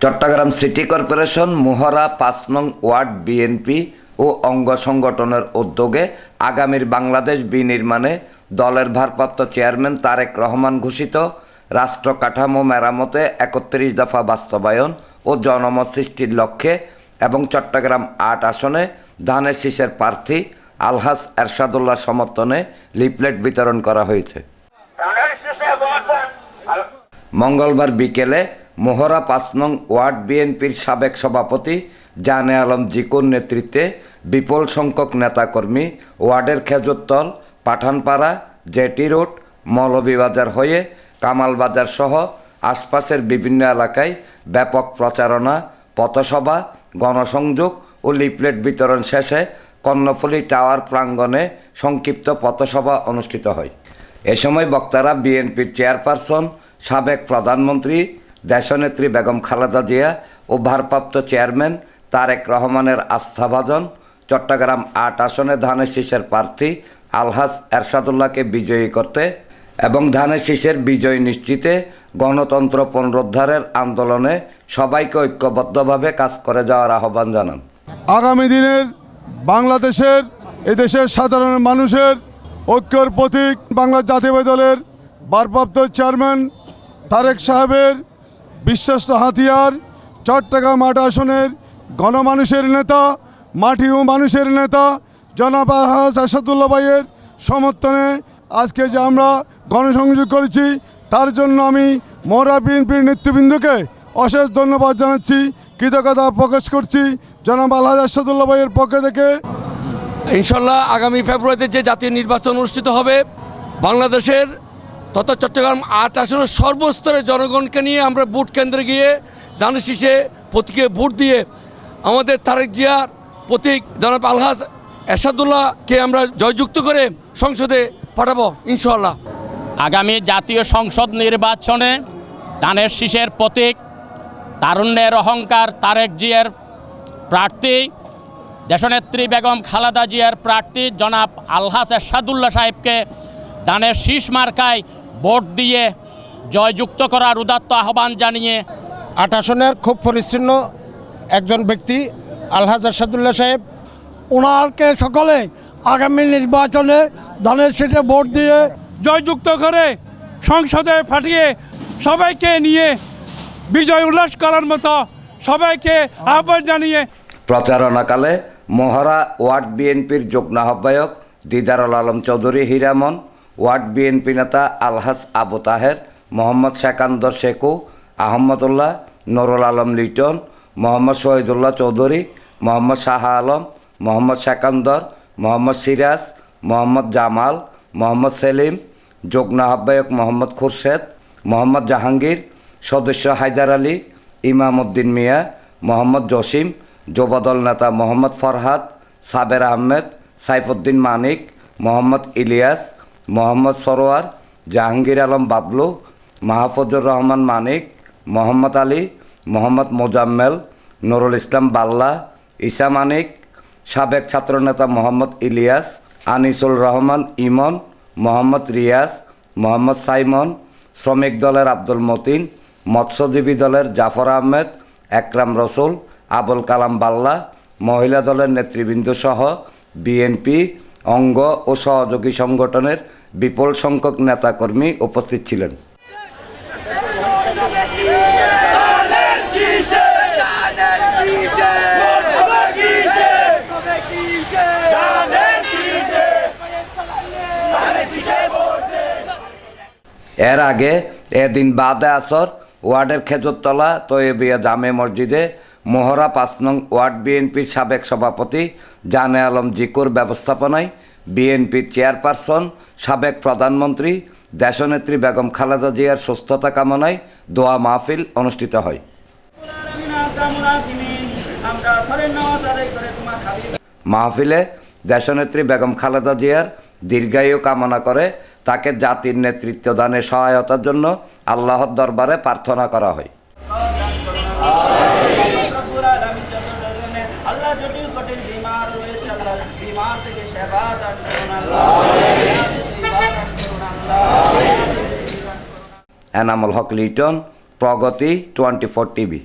Chittagong city corporation Mohra ৫ নং word BNP ও অঙ্গ সংগঠনের উদ্যোগে আগামীর বাংলাদেশ বিনির্মাণে দলের ভারপ্রাপ্ত চেয়ারম্যান তারেক রহমান ঘোষিত রাষ্ট্র কাঠামো মেরামতে ৩১ দফা বাস্তবায়ন ও জনমত সৃষ্টির লক্ষ্যে এবং চট্টগ্রাম ৮ আসনে ধানের শীষের প্রার্থী আলহাজ এরশাদুল্লাহ সমর্থনে লিফলেট বিতরণ করা হয়েছে। মঙ্গলবার বিকেলে মোহরা ৫ নং ওয়ার্ড বিএনপির সাবেক সভাপতি জানে আলম জিকুর নেতৃত্বে বিপুল সংখ্যক নেতাকর্মী ওয়ার্ডের খেজুরতল, পাঠানপাড়া, জেটি রোড, মৌলভীবাজার হয়ে কামালবাজার সহ আশপাশের বিভিন্ন এলাকায় ব্যাপক প্রচারণা, পথসভা, গণসংযোগ ও লিফলেট বিতরণ শেষে কর্ণফুলী টাওয়ার প্রাঙ্গণে সংক্ষিপ্ত পথসভা অনুষ্ঠিত হয়। এ সময় বক্তারা বিএনপির চেয়ারপারসন, সাবেক প্রধানমন্ত্রী দেশনেত্রী বেগম খালেদা জিয়া ও ভারপ্রাপ্ত চেয়ারম্যান তারেক রহমানের আস্থাভাজন চট্টগ্রাম ৮ আসনে ধানের শীষের প্রার্থী আলহাজ এরশাদুল্লাহকে বিজয়ী করতে এবং ধানের শীষের বিজয় নিশ্চিতে গণতন্ত্র পুনরুদ্ধারের আন্দোলনে সবাইকে ঐক্যবদ্ধভাবে কাজ করে যাওয়ার আহ্বান জানান। আগামী দিনের বাংলাদেশের এদেশের সাধারণ মানুষের ঐক্যের প্রতীক বাংলা জাতীয়তাবাদী দলের ভারপ্রাপ্ত চেয়ারম্যান তারেক সাহেবের বিশ্বস্ত হাতিয়ার চট্টগ্রাম ৮ আসনের গণমানুষের নেতা, মাটি ও মানুষের নেতা জনাব আলহাজ এরশাদুল্লাহ ভাইয়ের সমর্থনে আজকে যে আমরা গণসংযোগ করেছি তার জন্য আমি মোহরা বিএনপির নেতৃবৃন্দকে অশেষ ধন্যবাদ জানাচ্ছি, কৃতজ্ঞতা প্রকাশ করছি জনাব আলহাজ এরশাদুল্লাহ ভাইয়ের পক্ষ থেকে। ইনশাল্লাহ আগামী ফেব্রুয়ারিতে যে জাতীয় নির্বাচন অনুষ্ঠিত হবে, বাংলাদেশের তথা চট্টগ্রাম ৮ আসনের সর্বস্তরের জনগণকে নিয়ে আমরা ভোট কেন্দ্রে গিয়ে ধানের শীষে প্রতীকে ভোট দিয়ে আমাদের তারেক জিয়ার প্রতীক জনাব আলহাজ এরশাদুল্লাহকে আমরা জয়যুক্ত করে সংসদে পাঠাবো ইনশাল্লাহ। আগামী জাতীয় সংসদ নির্বাচনে ধানের শীষের প্রতীক তারুণ্যের অহংকার তারেক জিয়ার প্রার্থী দেশনেত্রী বেগম খালেদা জিয়ার প্রার্থী জনাব আলহাজ এরশাদুল্লাহ সাহেবকে ধানের শীষ মার্কায় ভোট দিয়ে জয়যুক্ত করার উদাত্ত আহ্বান জানিয়ে ৮ আসনের খুব পরিচ্ছন্ন একজন ব্যক্তি আলহাজ এরশাদুল্লাহ সাহেব, ওনারকে সকলে আগামী নির্বাচনে ধানের শীষে ভোট দিয়ে জয়যুক্ত করে সংসদে পাঠিয়ে সবাইকে নিয়ে বিজয় উল্লাস করার মতো সবাইকে আহ্বান জানিয়ে প্রচারণাকালে মোহরা ওয়ার্ড বিএনপির যুগ্ম আহ্বায়ক দিদারুল আলম চৌধুরী হীরামন, ওয়ার্ড বিএনপি নেতা আলহাজ আবু তাহের, মোহাম্মদ সেকান্দর শেকু, আহমদুল্লাহ, নুরুল আলম লিটন, মোহাম্মদ শহীদুল্লাহ চৌধুরী, মোহাম্মদ শাহ আলম, মোহাম্মদ সেকান্দর, মোহাম্মদ সিরাজ, মোহাম্মদ জামাল, মোহাম্মদ সেলিম, যুগ্ম আহ্বায়ক মোহাম্মদ খুরশেদ, মোহাম্মদ জাহাঙ্গীর, সদস্য হায়দার আলী, ইমাম উদ্দিন মিয়া, মোহাম্মদ জসিম, যুবদল নেতা মোহাম্মদ ফরহাদ, সাবের আহমেদ, সাইফুদ্দিন মানিক, মোহাম্মদ ইলিয়াস, মোহাম্মদ সরোয়ার, জাহাঙ্গীর আলম বাবলু, মাহফুজুর রহমান মানিক, মোহাম্মদ আলী, মোহাম্মদ মোজাম্মেল, নুরুল ইসলাম বাল্লা, ঈসা মানিক, সাবেক ছাত্রনেতা মোহাম্মদ ইলিয়াস, আনিসুল রহমান ইমন, মোহাম্মদ রিয়াজ, মোহাম্মদ সাইমন, শ্রমিক দলের আব্দুল মতিন, মৎস্যজীবী দলের জাফর আহমেদ, একরাম রসুল, আবুল কালাম বাল্লা, মহিলা দলের নেতৃবৃন্দ সহ বিএনপি অঙ্গ ও সহযোগী সংগঠনের বিপুল সংখ্যক নেতাকর্মী উপস্থিত ছিলেন। এর আগে এদিন বাদে আসর ওয়ার্ডের খেজুরতলা তৈয়বিয়া জামে মসজিদে মোহরা ৫ নং ওয়ার্ড বিএনপির সাবেক সভাপতি জানে আলম জিকুর ব্যবস্থাপনায় বিএনপির চেয়ারপারসন, সাবেক প্রধানমন্ত্রী দেশনেত্রী বেগম খালেদা জিয়ার সুস্থতা কামনায় দোয়া মাহফিল অনুষ্ঠিত হয়। মাহফিলে দেশনেত্রী বেগম খালেদা জিয়ার দীর্ঘায়ু কামনা করে তাকে জাতির নেতৃত্ব দানে সহায়তার জন্য আল্লাহর দরবারে প্রার্থনা করা হয়। এনামুল হক লিটন, প্রগতি 24 টিভি।